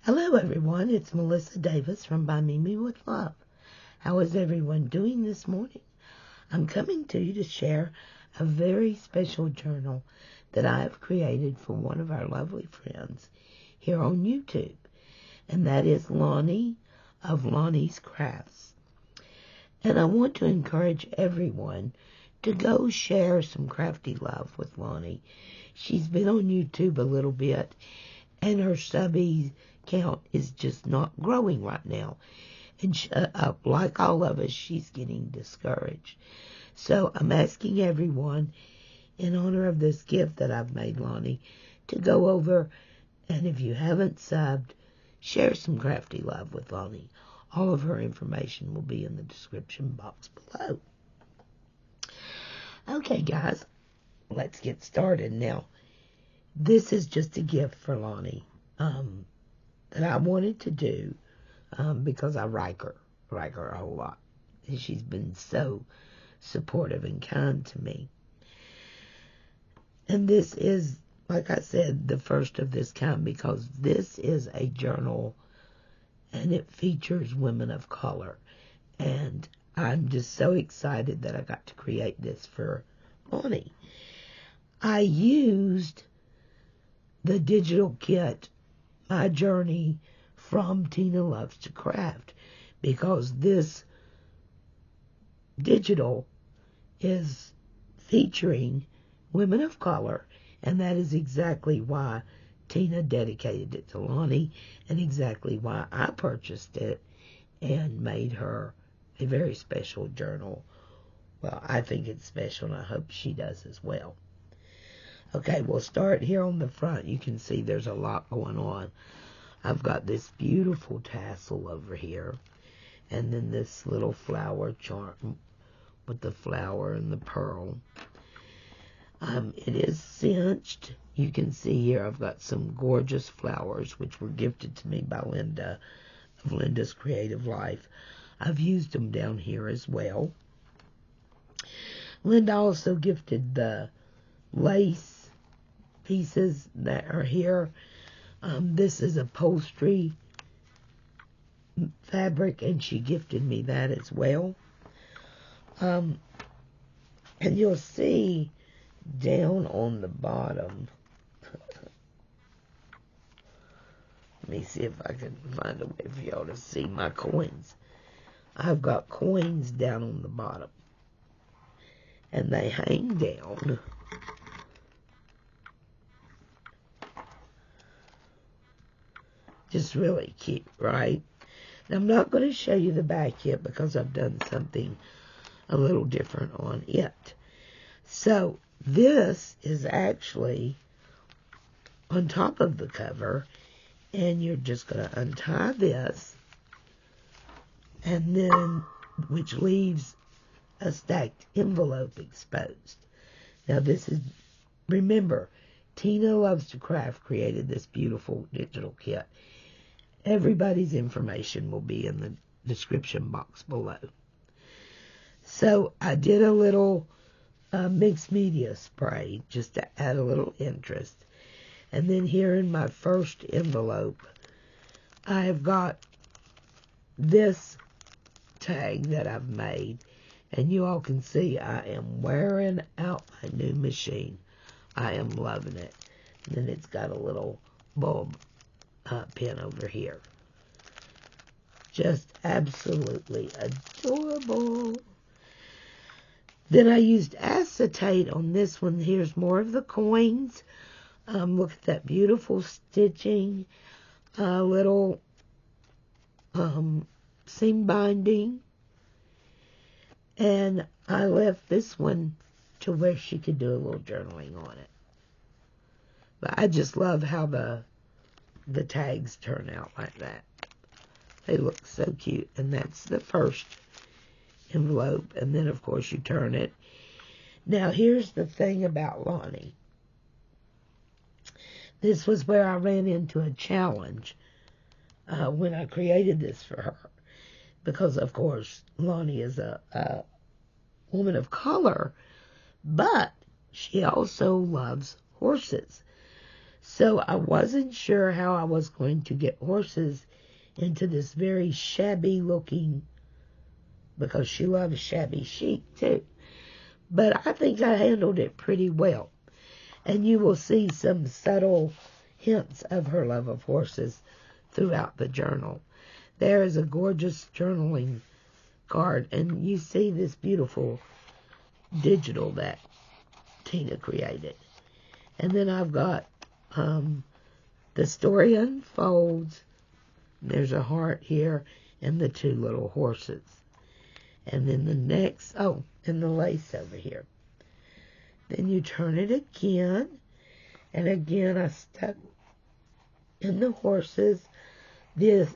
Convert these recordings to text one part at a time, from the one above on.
Hello everyone, it's Melissa Davis from By Mimi with Love. How is everyone doing this morning? I'm coming to you to share a very special journal that I have created for one of our lovely friends here on YouTube, and that is Lonnie of Lonnie's Crafts. And I want to encourage everyone to go share some crafty love with Lonnie. She's been on YouTube a little bit, and her subby count is just not growing right now. And like all of us, she's getting discouraged. So I'm asking everyone, in honor of this gift that I've made Lonnie, to go over, and if you haven't subbed, share some crafty love with Lonnie. All of her information will be in the description box below. Okay, guys, let's get started now. This is just a gift for Lonnie that I wanted to do because I like her a whole lot. And she's been so supportive and kind to me. And this is, like I said, the first of this kind because this is a journal and it features women of color. And I'm just so excited that I got to create this for Lonnie. I used the digital kit, My Journey, from Tina Loves to Craft, because this digital is featuring women of color, and that is exactly why Tina dedicated it to Lonnie, and exactly why I purchased it and made her a very special journal. Well, I think it's special, and I hope she does as well. Okay, we'll start here on the front. You can see there's a lot going on. I've got this beautiful tassel over here, and then this little flower charm with the flower and the pearl. It is cinched. You can see here I've got some gorgeous flowers which were gifted to me by Linda of Linda's Creative Life. I've used them down here as well. Linda also gifted the lace pieces that are here. This is upholstery fabric, and she gifted me that as well. And you'll see down on the bottom, let me see if I can find a way for y'all to see my coins. I've got coins down on the bottom, and they hang down. Just really cute, right? Now, I'm not going to show you the back yet because I've done something a little different on it. So this is actually on top of the cover, and you're just going to untie this, and then, which leaves a stacked envelope exposed. Now this is, remember, Tina Loves to Craft created this beautiful digital kit. Everybody's information will be in the description box below. So I did a little mixed media spray just to add a little interest. And then here in my first envelope, I have got this tag that I've made. And you all can see I am wearing out my new machine. I am loving it. And then it's got a little bulb pin over here. Just absolutely adorable. Then I used acetate on this one. Here's more of the coins. Look at that beautiful stitching. Little seam binding. And I left this one to where she could do a little journaling on it. But I just love how the tags turn out like that. They look so cute. And that's the first envelope. And then, of course, you turn it. Now, here's the thing about Lonnie. This was where I ran into a challenge when I created this for her. Because, of course, Lonnie is a woman of color, but she also loves horses. So I wasn't sure how I was going to get horses into this very shabby looking, because she loves shabby chic too. But I think I handled it pretty well. And you will see some subtle hints of her love of horses throughout the journal. There is a gorgeous journaling card, and you see this beautiful digital that Tina created. And then I've got the story unfolds. There's a heart here and the two little horses. And then the next, and the lace over here. Then you turn it again, and again I stuck in the horses.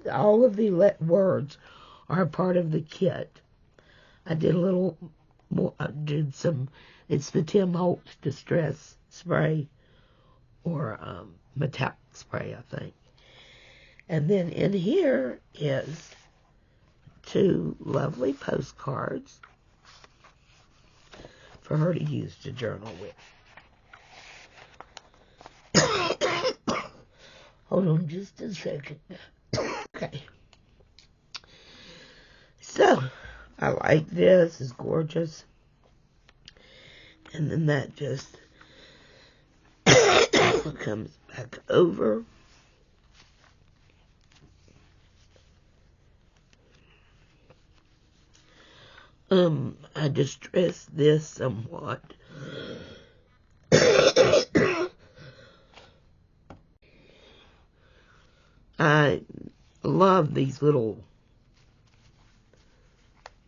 All of the words are part of the kit. I did a little more, it's the Tim Holtz Distress Spray, or metallic spray, I think. And then in here is two lovely postcards for her to use to journal with. Hold on just a second. Okay. So, I like this. It's gorgeous. And then that just comes back over. I distressed this somewhat. I love these little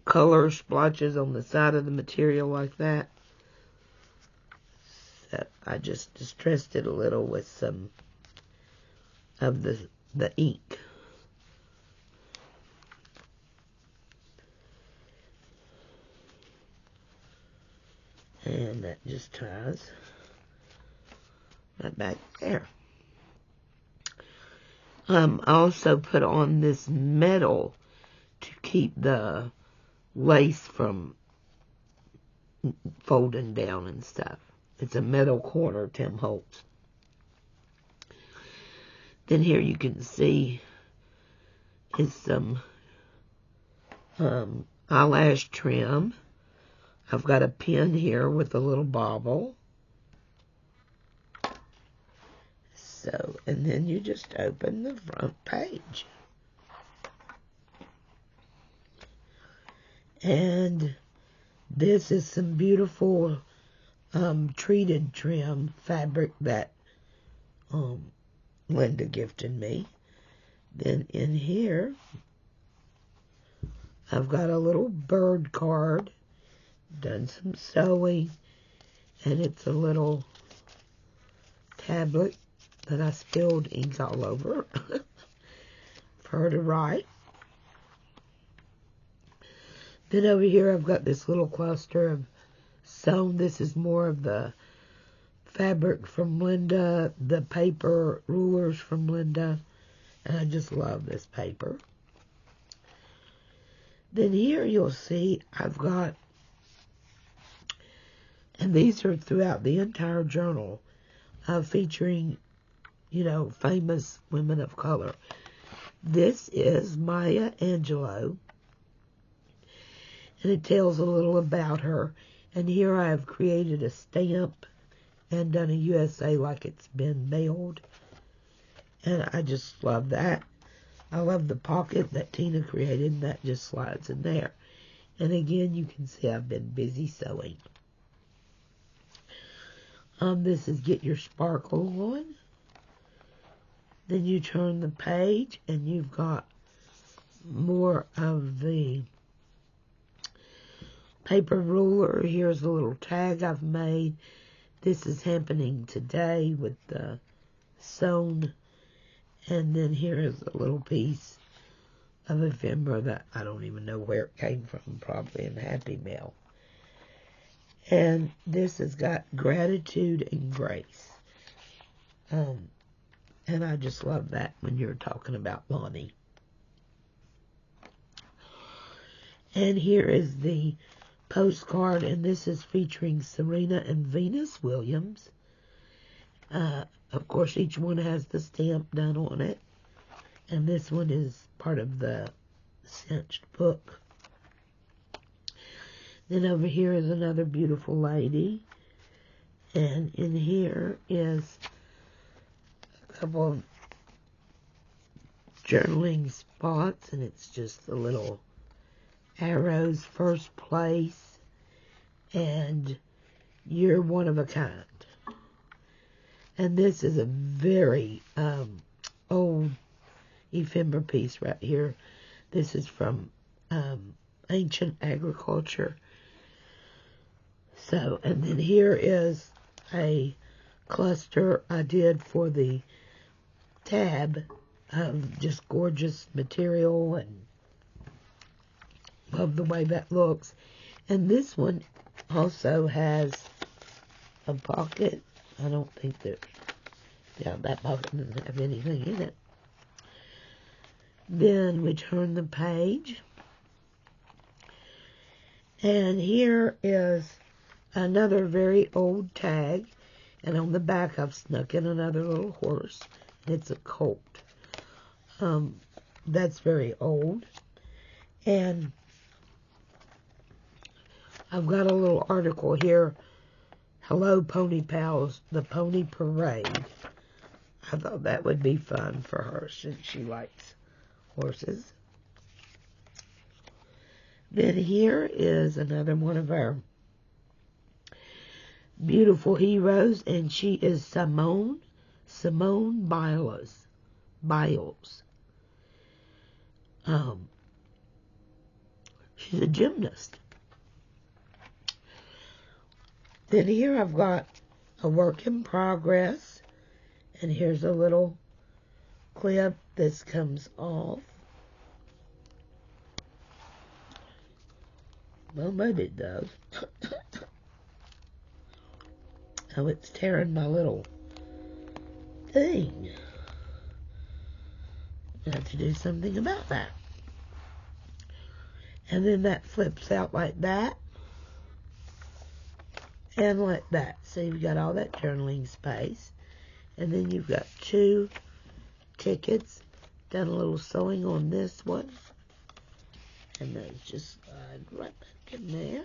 color splotches on the side of the material like that. So I just distressed it a little with some of the ink. And that just ties right back there. I also put on this metal to keep the lace from folding down and stuff. It's a metal corner, Tim Holtz. Then here you can see is some eyelash trim. I've got a pin here with a little bauble. So, and then you just open the front page. And this is some beautiful treated trim fabric that Linda gifted me. Then in here, I've got a little bird card, done some sewing, and it's a little tablet that I spilled ink all over for her to write. Then over here I've got this little cluster of sewn. This is more of the fabric from Linda, the paper rulers from Linda, and I just love this paper. Then here you'll see I've got, and these are throughout the entire journal, featuring, famous women of color. This is Maya Angelou, and it tells a little about her. And here I have created a stamp and done a USA like it's been mailed. And I just love that. I love the pocket that Tina created, and that just slides in there. And again, you can see I've been busy sewing. This is Get Your Sparkle On. Then you turn the page, and you've got more of the paper ruler. Here's a little tag I've made. This is happening today with the sewn. And then here is a little piece of ephemera that I don't even know where it came from, probably in Happy Mail. And this has got gratitude and grace. And I just love that when you're talking about Lonnie. And here is the postcard, and this is featuring Serena and Venus Williams. Of course, each one has the stamp done on it. And this one is part of the cinched book. Then over here is another beautiful lady. And in here is a couple of journaling spots. And it's just the little arrows, first place. And you're one of a kind. And this is a very old ephemera piece right here. This is from Ancient Agriculture. So, and then here is a cluster I did for the tab of just gorgeous material, and love the way that looks. And this one also has a pocket. I don't think that, yeah, that pocket doesn't have anything in it. Then we turn the page. And here is another very old tag. And on the back I've snuck in another little horse. It's a colt. That's very old. And I've got a little article here. Hello, Pony Pals, the Pony Parade. I thought that would be fun for her since she likes horses. Then here is another one of our beautiful heroes, and she is Simone Biles. She's a gymnast. Then here I've got a work in progress, and here's a little clip. This comes off. Well, maybe it does. Oh, it's tearing my little thing. I have to do something about that. And then that flips out like that. And like that. So you've got all that journaling space. And then you've got 2 tickets. Done a little sewing on this one. And those just slide right back in there.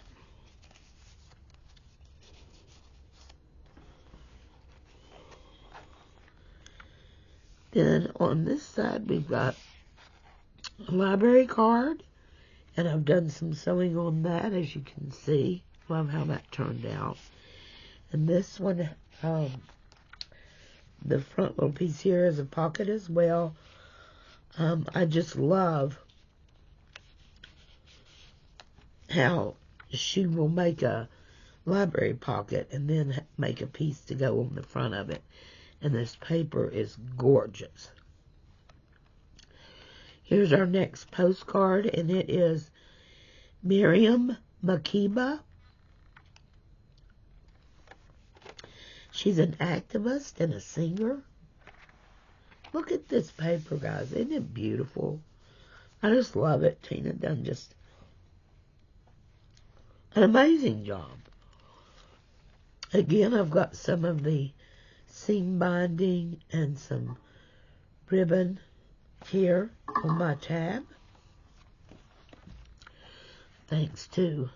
Then on this side we've got a library card. And I've done some sewing on that, as you can see. Love how that turned out. And this one, the front little piece here is a pocket as well. I just love how she will make a library pocket and then make a piece to go on the front of it. And this paper is gorgeous. Here's our next postcard, and it is Miriam Makeba. She's an activist and a singer. Look at this paper, guys. Isn't it beautiful? I just love it. Tina done just an amazing job. Again, I've got some of the seam binding and some ribbon here on my tab. Thanks to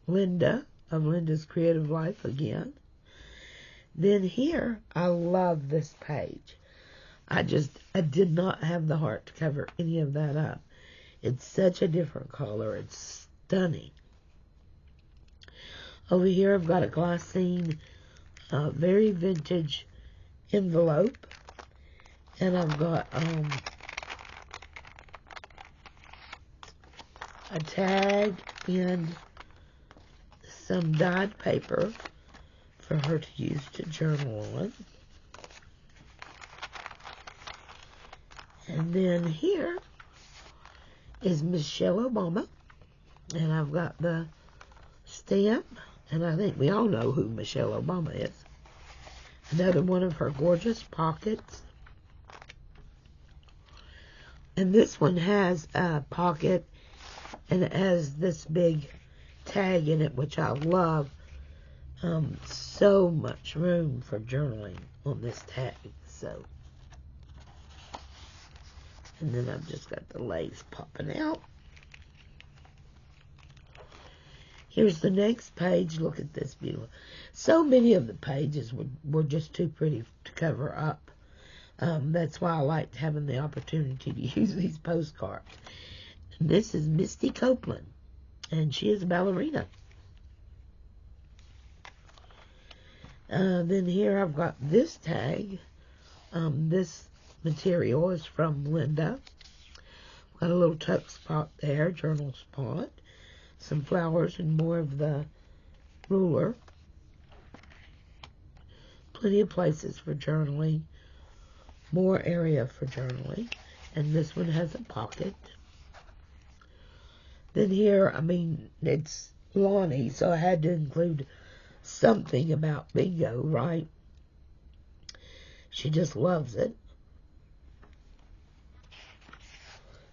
Linda of Linda's Creative Life again. Then here, I love this page. I did not have the heart to cover any of that up. It's such a different color. It's stunning. Over here, I've got a glassine, very vintage envelope. And I've got a tag and some dyed paper for her to use to journal on. And then here is Michelle Obama. And I've got the stamp. And I think we all know who Michelle Obama is. Another one of her gorgeous pockets. And this one has a pocket. And it has this big tag in it, which I love. So much room for journaling on this tag. So, and then I've just got the lace popping out. Here's the next page. Look at this beautiful. So many of the pages were just too pretty to cover up. That's why I liked having the opportunity to use these postcards. And this is Misty Copeland, and she is a ballerina. Then here I've got this tag. This material is from Linda. Got a little tuck spot there, journal spot. Some flowers and more of the ruler. Plenty of places for journaling. More area for journaling. And this one has a pocket. Then here, I mean, it's Lonnie, so I had to include something about bingo, right? She just loves it.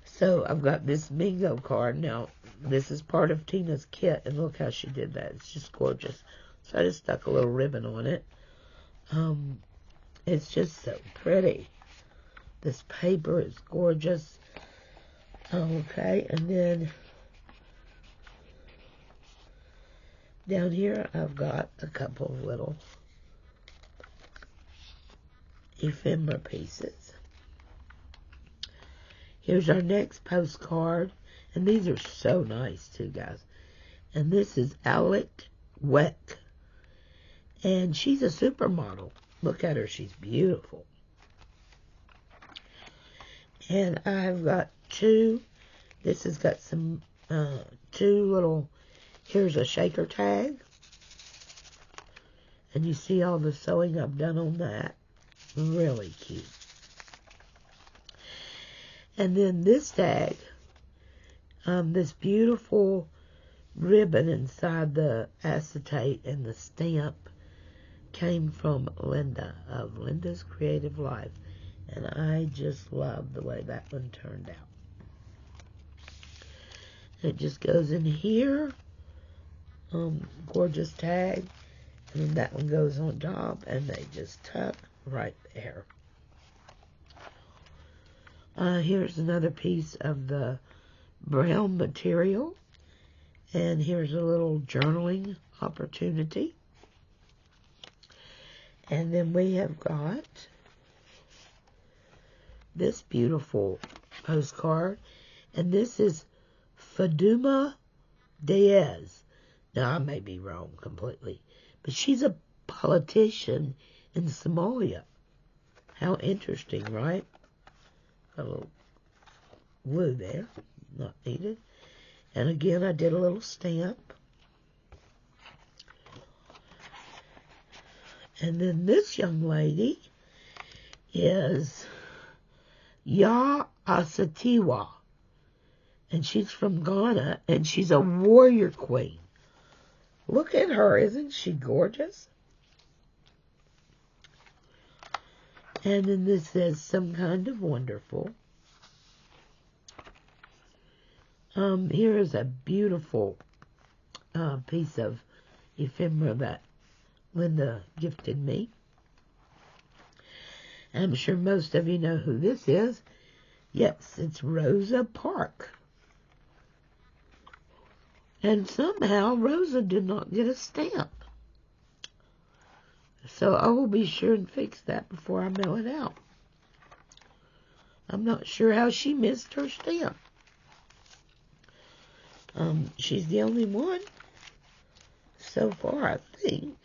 So I've got this bingo card. Now, this is part of Tina's kit, and look how she did that. It's just gorgeous. So I just stuck a little ribbon on it. It's just so pretty. This paper is gorgeous. Okay, and then down here I've got a couple of little ephemera pieces. Here's our next postcard, and these are so nice too, guys. And this is Alec Weck, and she's a supermodel. Look at her, she's beautiful. And I've got two. This has got some two little. Here's a shaker tag, and you see all the sewing I've done on that. Really cute. And then this tag, this beautiful ribbon inside the acetate and the stamp came from Linda of Linda's Creative Life. And I just love the way that one turned out. It just goes in here. Gorgeous tag. And then that one goes on top, and they just tuck right there. Here's another piece of the brown material. And here's a little journaling opportunity. And then we have got this beautiful postcard. And this is Faduma Diaz. Now, I may be wrong completely, but she's a politician in Somalia. How interesting, right? A little glue there, not needed. And again, I did a little stamp. And then this young lady is Ya Asatiwa. And she's from Ghana, and she's a warrior queen. Look at her, isn't she gorgeous? And then this says some kind of wonderful. Here is a beautiful piece of ephemera that Linda gifted me. I'm sure most of you know who this is. Yes, it's Rosa Parks. And somehow Rosa did not get a stamp. So I will be sure and fix that before I mail it out. I'm not sure how she missed her stamp. She's the only one so far, I think.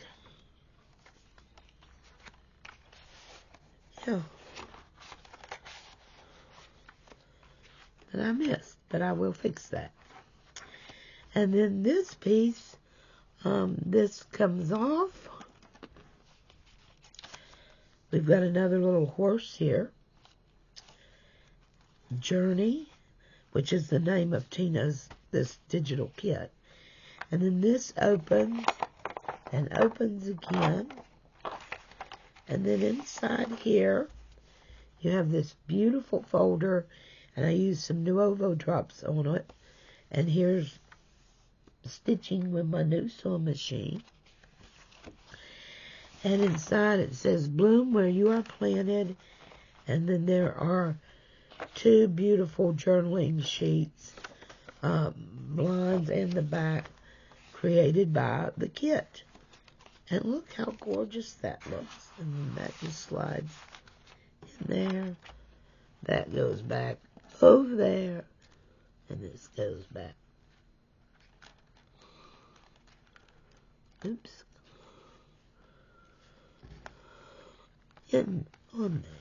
Yeah. That I missed, but I will fix that. And then this piece, this comes off. We've got another little horse here. Journey, which is the name of Tina's, this digital kit. And then this opens and opens again. And then inside here, you have this beautiful folder. And I used some Nuovo drops on it. And here's stitching with my new sewing machine. And inside it says, bloom where you are planted. And then there are 2 beautiful journaling sheets, blinds in the back, created by the kit. And look how gorgeous that looks. And then that just slides in there. That goes back over there. And this goes back. Oops. In on there.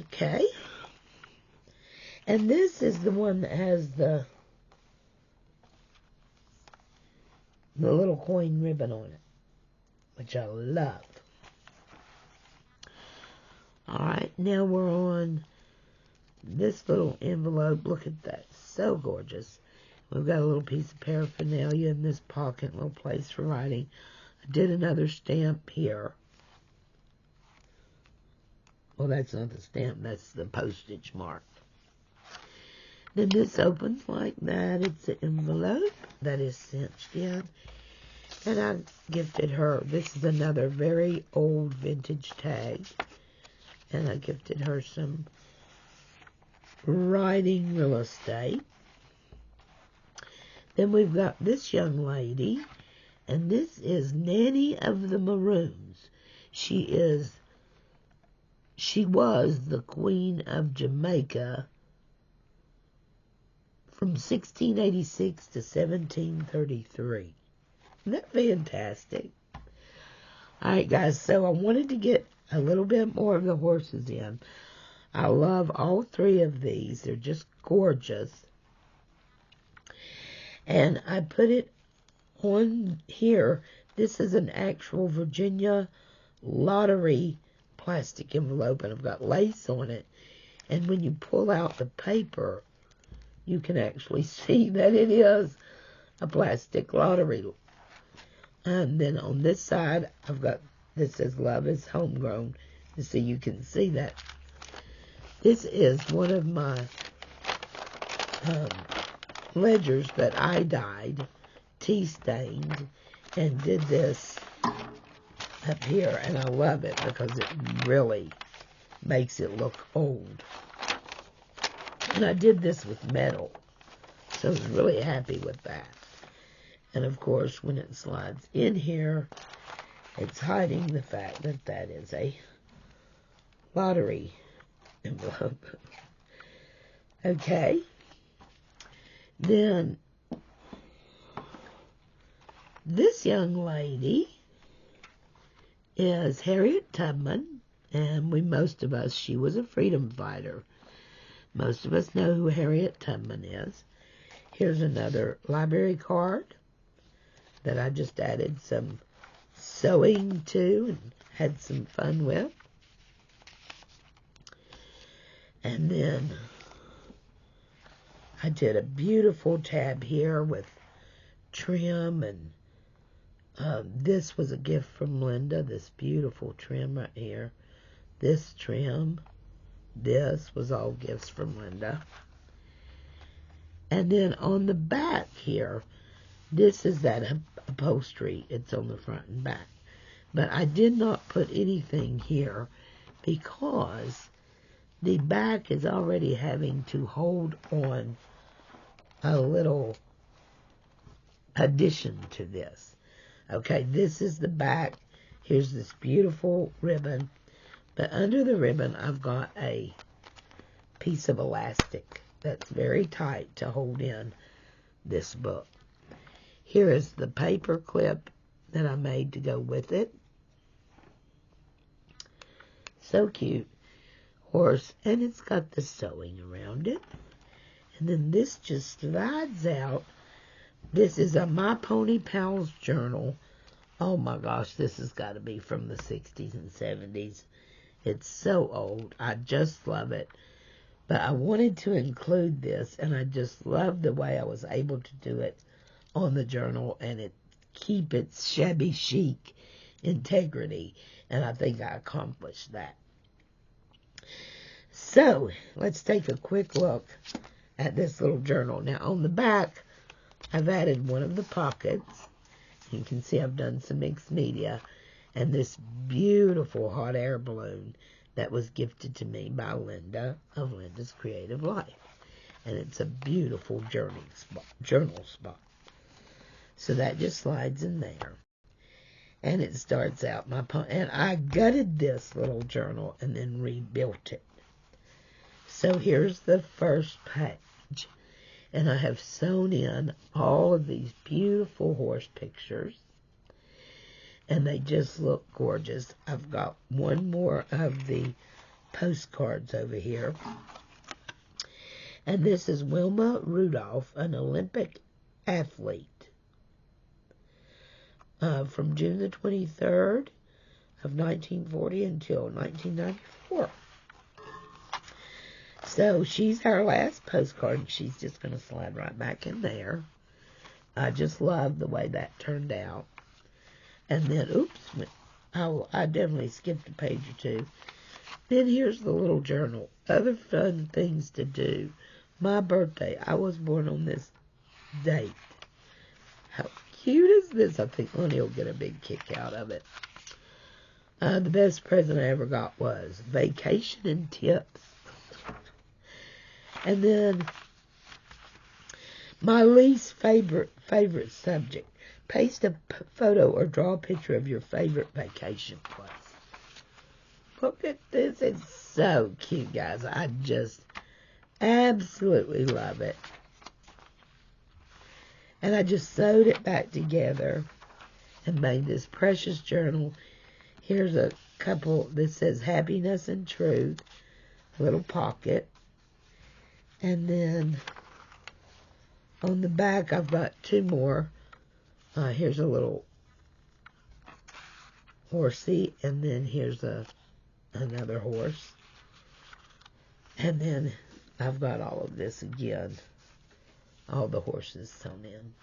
Okay. And this is the one that has the little coin ribbon on it, which I love. Alright, now we're on this little envelope. Look at that. So gorgeous. We've got a little piece of paraphernalia in this pocket, little place for writing. I did another stamp here. Well, that's not the stamp, that's the postage mark. Then this opens like that. It's an envelope that is cinched in. And I gifted her, this is another very old vintage tag. And I gifted her some writing real estate. Then we've got this young lady. And this is Nanny of the Maroons. She was the Queen of Jamaica from 1686 to 1733. Isn't that fantastic? Alright guys, so I wanted to get a little bit more of the horses in. I love all 3 of these. They're just gorgeous. And I put it on here. This is an actual Virginia lottery plastic envelope, and I've got lace on it. And when you pull out the paper, you can actually see that it is a plastic lottery. And then on this side, I've got, this says Love is Homegrown. So you can see that. This is one of my ledgers that I dyed, tea stained, and did this up here. And I love it because it really makes it look old. And I did this with metal, so I was really happy with that. And of course, when it slides in here, it's hiding the fact that that is a lottery envelope. Okay. Then, this young lady is Harriet Tubman, and most of us, she was a freedom fighter. Most of us know who Harriet Tubman is. Here's another library card that I just added some sewing to and had some fun with. And then I did a beautiful tab here with trim, and this was a gift from Linda, this beautiful trim right here. This trim, this was all gifts from Linda. And then on the back here, this is that upholstery. It's on the front and back. But I did not put anything here because the back is already having to hold on a little addition to this. Okay, this is the back. Here's this beautiful ribbon. But under the ribbon, I've got a piece of elastic that's very tight to hold in this book. Here is the paper clip that I made to go with it. So cute. Horse, and it's got the sewing around it. And then this just slides out. This is a My Pony Pals journal. Oh my gosh, this has got to be from the 60s and 70s. It's so old. I just love it. But I wanted to include this, and I just love the way I was able to do it on the journal, and it keep its shabby chic integrity. And I think I accomplished that. So, let's take a quick look at this little journal. Now, on the back, I've added one of the pockets. You can see I've done some mixed media. And this beautiful hot air balloon that was gifted to me by Linda of Linda's Creative Life. And it's a beautiful journal spot. So that just slides in there. And it starts out and I gutted this little journal and then rebuilt it. So here's the first page. And I have sewn in all of these beautiful horse pictures. And they just look gorgeous. I've got one more of the postcards over here. And this is Wilma Rudolph, an Olympic athlete. From June the 23rd of 1940 until 1994. So she's our last postcard. She's just going to slide right back in there. I just love the way that turned out. And then, oops, I definitely skipped a page or two. Then here's the little journal. Other fun things to do. My birthday. I was born on this date. How cute is this? I think Lonnie will get a big kick out of it. The best present I ever got was vacation and tips. And then my least favorite subject. Paste a photo or draw a picture of your favorite vacation place. Look at this. It's so cute, guys. I just absolutely love it. And I just sewed it back together and made this precious journal. Here's a couple that says happiness and truth. A little pocket. And then on the back I've got two more. Here's a little horsey, and then here's another horse. And then I've got all of this again, all the horses sewn in.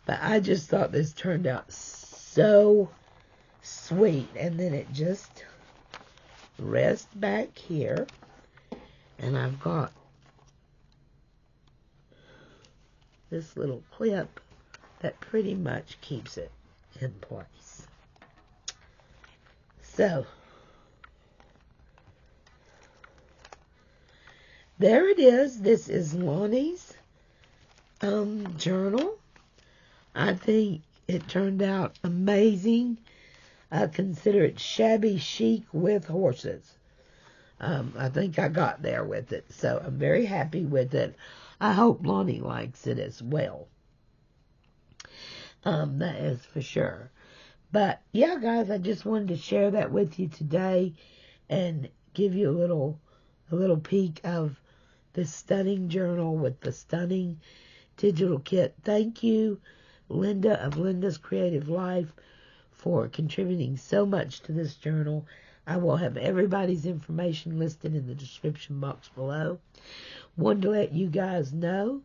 But I just thought this turned out so sweet. And then it just rests back here, and I've got this little clip that pretty much keeps it in place. So, there it is. This is Lonnie's journal. I think it turned out amazing. I consider it shabby chic with horses. I think I got there with it, so I'm very happy with it. I hope Lonnie likes it as well. That is for sure. But yeah, guys, I just wanted to share that with you today and give you a little peek of this stunning journal with the stunning digital kit. Thank you, Linda of Linda's Creative Life, for contributing so much to this journal. I will have everybody's information listed in the description box below. Wanted to let you guys know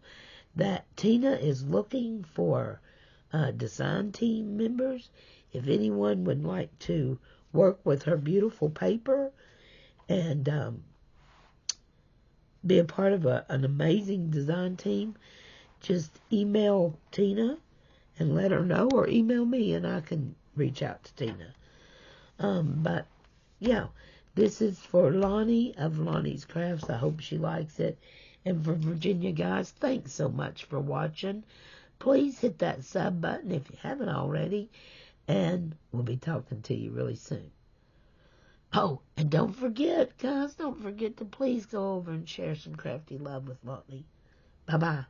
that Tina is looking for design team members. If anyone would like to work with her beautiful paper and be a part of an amazing design team, just email Tina and let her know, or email me and I can reach out to Tina. But yeah, this is for Lonnie of Lonnie's Crafts. I hope she likes it. And for Virginia, guys, thanks so much for watching. Please hit that sub button if you haven't already, and we'll be talking to you really soon. Oh, and don't forget, guys, don't forget to please go over and share some crafty love with Lonnie. Bye-bye.